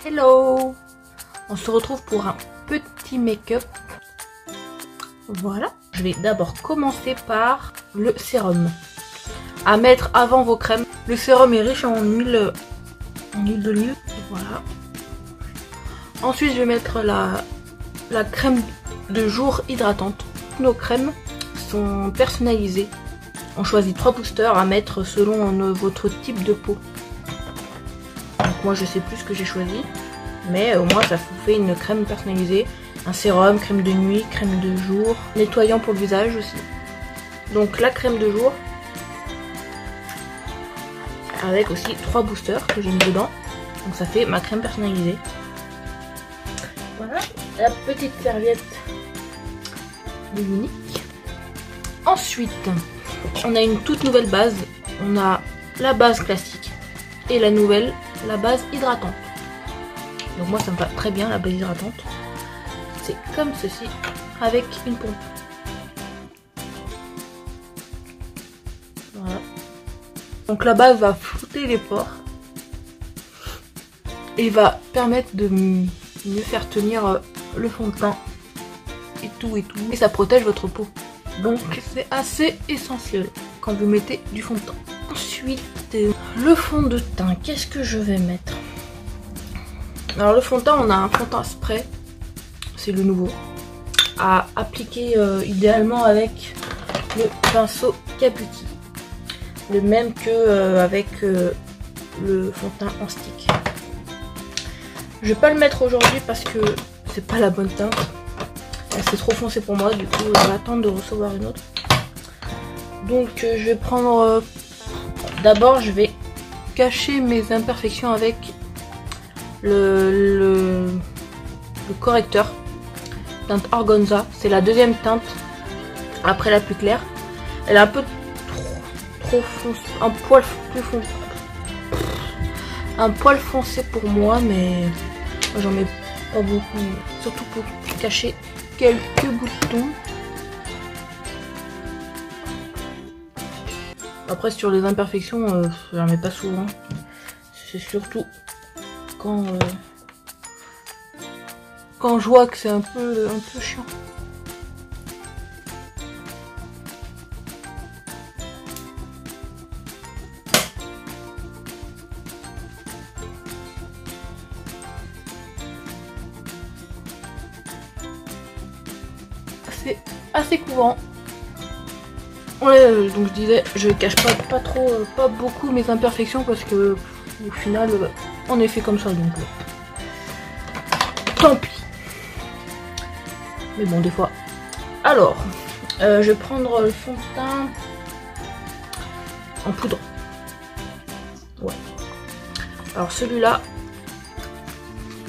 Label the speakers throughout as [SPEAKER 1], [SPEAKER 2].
[SPEAKER 1] Hello! On se retrouve pour un petit make-up. Voilà. Je vais d'abord commencer par le sérum. À mettre avant vos crèmes. Le sérum est riche en huile d'olive. Voilà. Ensuite, je vais mettre la crème de jour hydratante. Nos crèmes sont personnalisées. On choisit 3 boosters à mettre selon votre type de peau. Donc moi je sais plus ce que j'ai choisi, mais au moins ça vous fait une crème personnalisée, un sérum, crème de nuit, crème de jour, nettoyant pour le visage aussi. Donc la crème de jour, avec aussi 3 boosters que j'ai mis dedans, donc ça fait ma crème personnalisée. Voilà, la petite serviette de Unique. Ensuite, on a une toute nouvelle base, on a la base classique et la nouvelle, la base hydratante. Donc moi ça me va très bien la base hydratante. C'est comme ceci avec une pompe. Voilà. Donc la base va flouter les pores et va permettre de mieux faire tenir le fond de teint et tout. Et ça protège votre peau. Donc c'est assez essentiel quand vous mettez du fond de teint. Ensuite, le fond de teint, qu'est-ce que je vais mettre? Alors le fond de teint, on a un fond de teint spray, c'est le nouveau, à appliquer idéalement avec le pinceau Kabuki, le même que avec le fond de teint en stick. Je vais pas le mettre aujourd'hui parce que c'est pas la bonne teinte, c'est trop foncé pour moi, du coup je vais attendre de recevoir une autre. Donc je vais prendre... D'abord, je vais cacher mes imperfections avec le correcteur teinte Organza. C'est la deuxième teinte après la plus claire. Elle est un peu trop foncée, un poil foncé pour moi, mais j'en mets pas beaucoup, surtout pour cacher quelques boutons. Après sur les imperfections, j'en mets pas souvent. C'est surtout quand je vois que c'est un peu chiant. C'est assez courant. Ouais, donc je disais, je cache pas beaucoup mes imperfections parce que au final, on est fait comme ça, donc tant pis. Mais bon, des fois. Alors, je vais prendre le fond de teint en poudre. Ouais. Alors celui-là,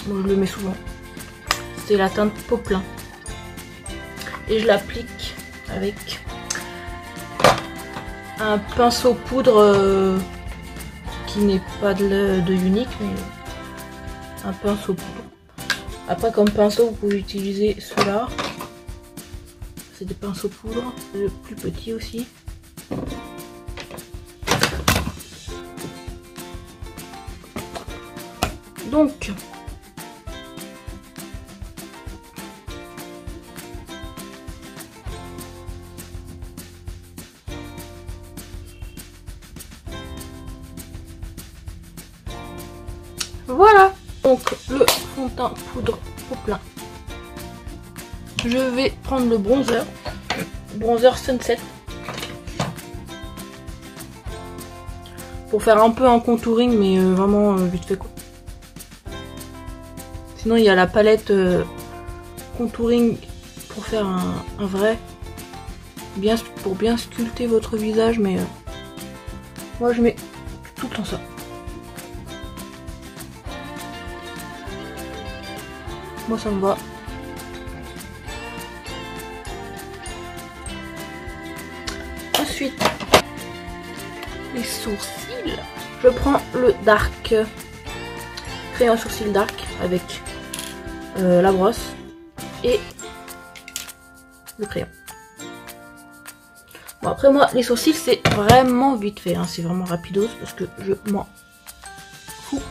[SPEAKER 1] bon, je le mets souvent. C'est la teinte Poplin. Et je l'applique avec un pinceau poudre qui n'est pas de Unique, mais un pinceau poudre. Après, comme pinceau, vous pouvez utiliser ceux-là. C'est des pinceaux poudre, le plus petit aussi. Donc, voilà, donc le fond de teint poudre Poplin. Je vais prendre le bronzer Sunset, pour faire un peu un contouring, mais vraiment vite fait quoi. Sinon il y a la palette contouring pour faire un vrai, pour bien sculpter votre visage, mais moi je mets tout le temps ça. Moi ça me va. Ensuite, les sourcils. Je prends le dark, crayon sourcil dark avec la brosse et le crayon. Bon, après moi les sourcils c'est vraiment vite fait, hein, c'est vraiment rapidos parce que je m'en fous.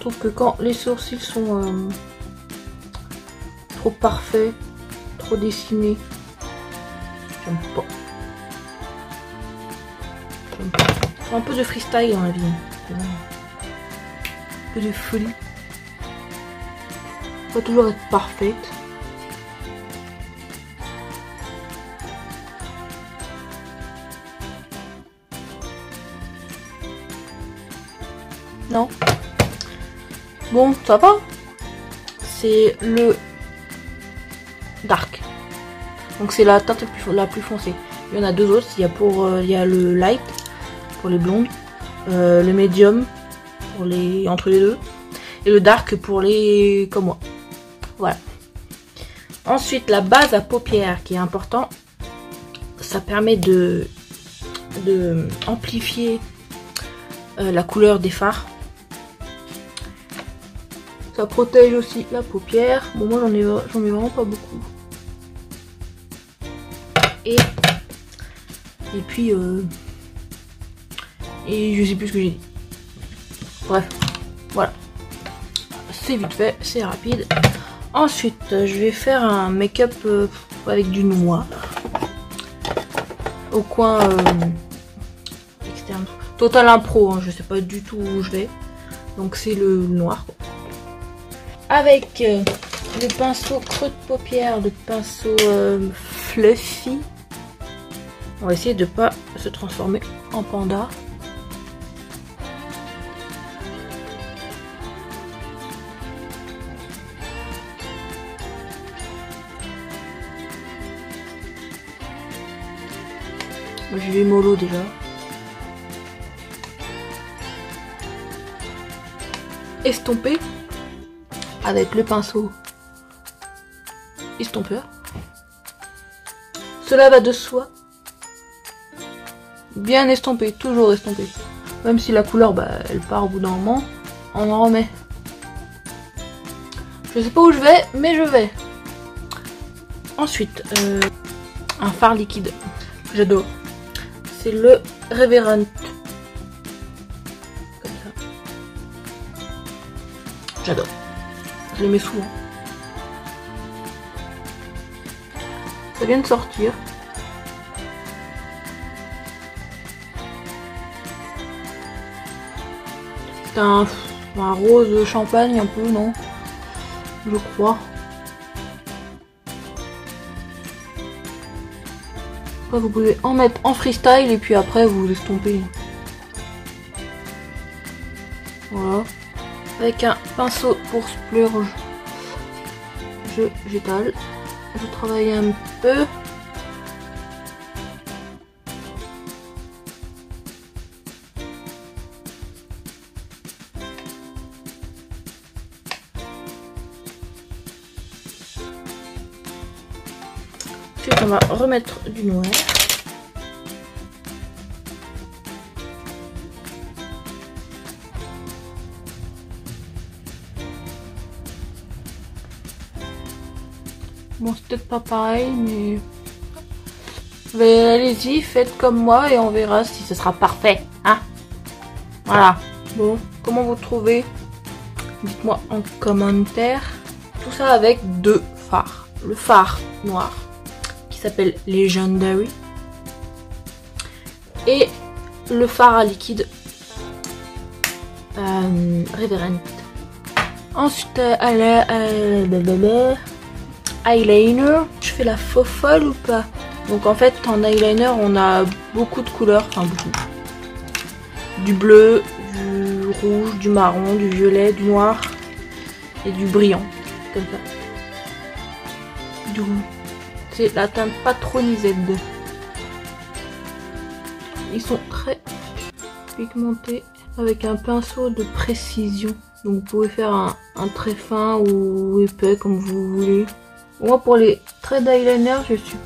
[SPEAKER 1] trouve que quand les sourcils sont trop parfaits, trop dessinés, j'aime pas. Faut un peu de freestyle dans la vie. Un peu de folie. Faut toujours être parfaite. Non. Bon, ça va. C'est le dark. Donc c'est la teinte la plus foncée. Il y en a deux autres. Il y a le light pour les blondes, le medium pour les entre les deux, et le dark pour les comme moi. Voilà. Ensuite, la base à paupières qui est important. Ça permet de amplifier la couleur des fards. Ça protège aussi la paupière. Bon, moi j'en ai vraiment pas beaucoup. Et puis et je sais plus ce que j'ai dit. Bref, voilà. C'est vite fait, c'est rapide. Ensuite, je vais faire un make-up avec du noir au coin externe. Total impro, hein, je sais pas du tout où je vais. Donc c'est le noir. Avec le pinceau creux de paupière, le pinceau fluffy. On va essayer de pas se transformer en panda. Moi, je vais mollo déjà. Estomper avec le pinceau estompeur. Cela va de soi. Bien estompé, toujours estompé. Même si la couleur, elle part au bout d'un moment, on en remet. Je sais pas où je vais, mais je vais. Ensuite, un fard liquide. J'adore. C'est le Reverend. Comme ça. J'adore. Je le mets souvent. Ça vient de sortir. C'est un rose champagne un peu, non? Je crois. Après, vous pouvez en mettre en freestyle et puis après vous estompez. Voilà. Avec un pinceau pour splurge, j'étale. Je travaille un peu. Ensuite, on va remettre du noir. Bon, c'est peut-être pas pareil, mais allez-y, faites comme moi et on verra si ce sera parfait, hein. Voilà. Bon, comment vous trouvez? Dites-moi en commentaire. Tout ça avec deux fards. Le fard noir qui s'appelle Legendary et le fard à liquide Reverend. Ensuite, eyeliner. Je fais la faux folle ou pas? Donc en fait en eyeliner on a beaucoup de couleurs, enfin beaucoup. Du bleu, du rouge, du marron, du violet, du noir et du brillant. Comme ça. Du rouge. C'est la teinte patronisée. Ils sont très pigmentés avec un pinceau de précision. Donc vous pouvez faire un trait fin ou épais comme vous voulez. Moi pour les traits d'eyeliner je suis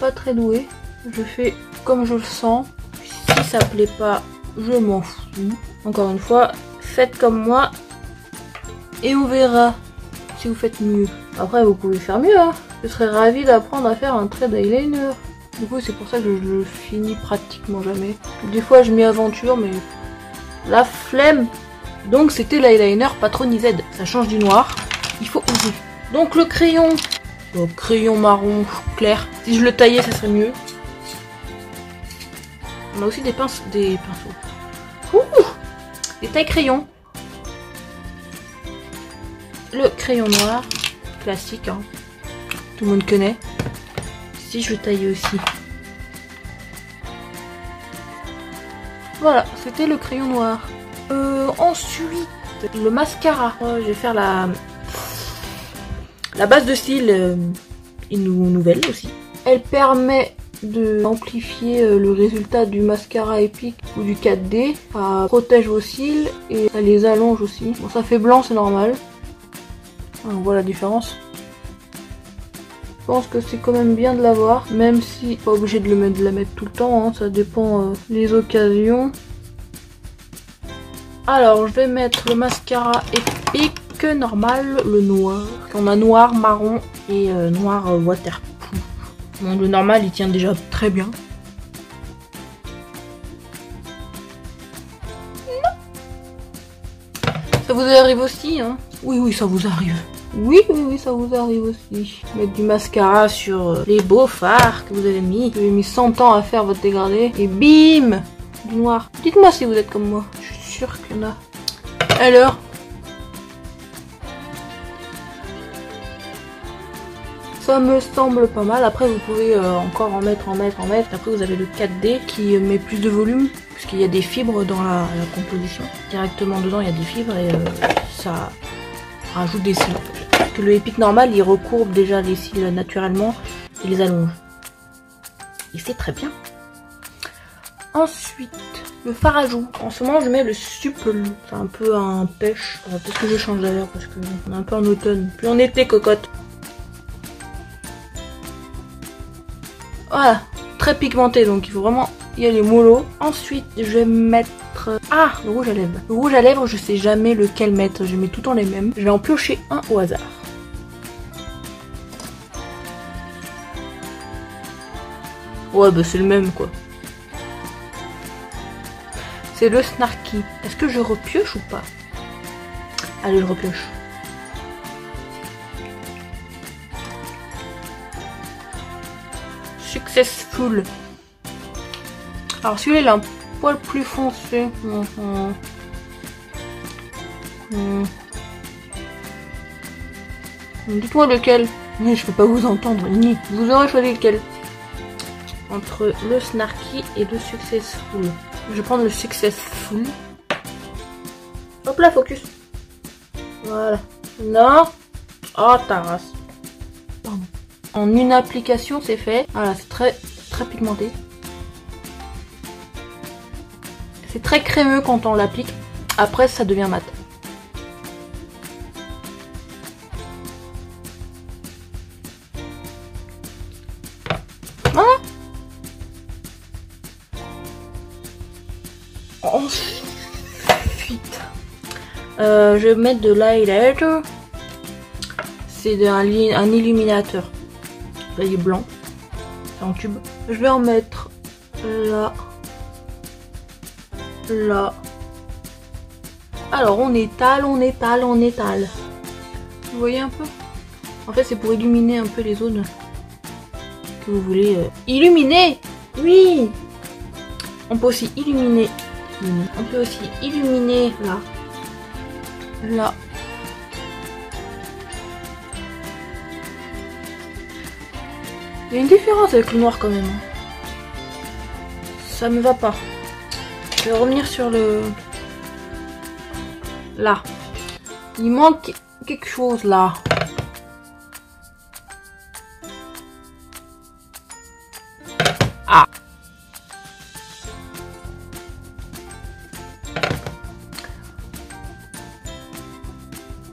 [SPEAKER 1] pas très douée. Je fais comme je le sens. Si ça plaît pas, je m'en fous. Encore une fois, faites comme moi et on verra si vous faites mieux. Après vous pouvez faire mieux, hein. Je serais ravie d'apprendre à faire un trait d'eyeliner. Du coup c'est pour ça que je le finis pratiquement jamais. Des fois je m'y aventure mais la flemme. Donc c'était l'eyeliner Patroni Z. Ça change du noir. Il faut oser. Donc le crayon marron clair. Si je le taillais, ça serait mieux. On a aussi des pinceaux. Ouh, des tailles-crayons. Le crayon noir, classique, hein. Tout le monde connaît. Si je taille aussi. Voilà, c'était le crayon noir. Ensuite, le mascara. Je vais faire la base de cils nouvelle aussi. Elle permet d'amplifier le résultat du mascara épique ou du 4D. Ça protège vos cils et ça les allonge aussi. Bon, ça fait blanc, c'est normal. On voit la différence. Je pense que c'est quand même bien de l'avoir, même si pas obligé de la mettre tout le temps, hein, ça dépend des occasions. Alors je vais mettre le mascara épique normal, le noir. On a noir, marron et noir waterproof. Bon, le normal il tient déjà très bien. Ça vous arrive aussi, hein? Oui, ça vous arrive. Oui, ça vous arrive aussi. Mettre du mascara sur les beaux fards que vous avez mis. Vous avez mis 100 ans à faire votre dégradé. Et bim! Du noir. Dites-moi si vous êtes comme moi. Je suis sûre qu'il y en a. Alors? Ça me semble pas mal. Après, vous pouvez encore en mettre. Après, vous avez le 4D qui met plus de volume. Puisqu'il y a des fibres dans la composition. Directement dedans, il y a des fibres et ça rajoute des cils. Parce que le épique normal, il recourbe déjà les cils naturellement et les allonge. Et c'est très bien. Ensuite, le fard à joues. En ce moment, je mets le Supple. C'est un peu un pêche. Peut-être que je change d'ailleurs parce qu'on est un peu en automne. Puis en été, cocotte. Voilà. Très pigmenté, donc il faut vraiment y aller mollo. Ensuite, je vais mettre... Ah, le rouge à lèvres. Le rouge à lèvres, je sais jamais lequel mettre. Je mets tout le temps les mêmes. Je vais en piocher un au hasard. Ouais, bah c'est le même, quoi. C'est le Snarky. Est-ce que je repioche ou pas? Allez, je repioche. Successful. Alors celui-là, il a un poil plus foncé. Dites-moi lequel. Mais je peux pas vous entendre. Ni. Vous aurez choisi lequel. Entre le Snarky et le Successful. Je vais prendre le Successful. Hop là, focus. Voilà. Non. Oh, ta race. Pardon. En une application, c'est fait. Voilà, c'est très pigmenté. C'est très crémeux quand on l'applique. Après, ça devient mat. Voilà. Ensuite, je vais mettre de l'highlighter. C'est un illuminateur. Là, il est blanc. C'est en tube. Je vais en mettre là. Là. Alors, on étale. Vous voyez un peu? En fait, c'est pour illuminer un peu les zones que vous voulez illuminer. Oui. On peut aussi illuminer. On peut aussi illuminer là. Là. Il y a une différence avec le noir quand même. Ça me va pas. Je vais revenir sur le... Là. Il manque quelque chose là. Ah.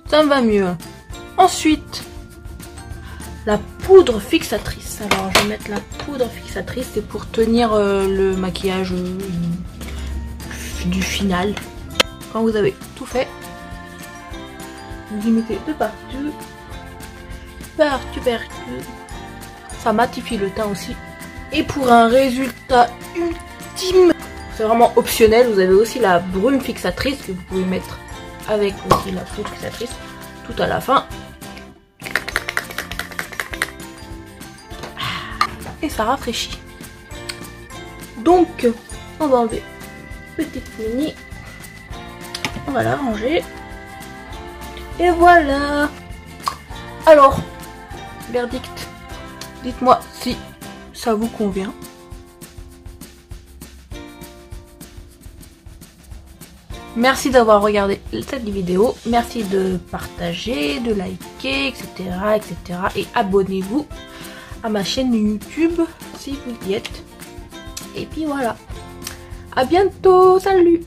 [SPEAKER 1] Ça me va mieux. Ensuite, la poudre fixatrice. Alors, je vais mettre la poudre fixatrice. C'est pour tenir le maquillage du final. Quand vous avez tout fait, vous y mettez de partout. Partout. Ça matifie le teint aussi. Et pour un résultat ultime, c'est vraiment optionnel. Vous avez aussi la brume fixatrice que vous pouvez mettre avec aussi la poudre fixatrice tout à la fin. Et ça rafraîchit. Donc, on va enlever petite mini. On va la ranger. Et voilà. Alors, verdict. Dites-moi si ça vous convient. Merci d'avoir regardé cette vidéo. Merci de partager, de liker, etc. etc. Et abonnez-vous à ma chaîne YouTube si vous y êtes. Et puis voilà. À bientôt. Salut.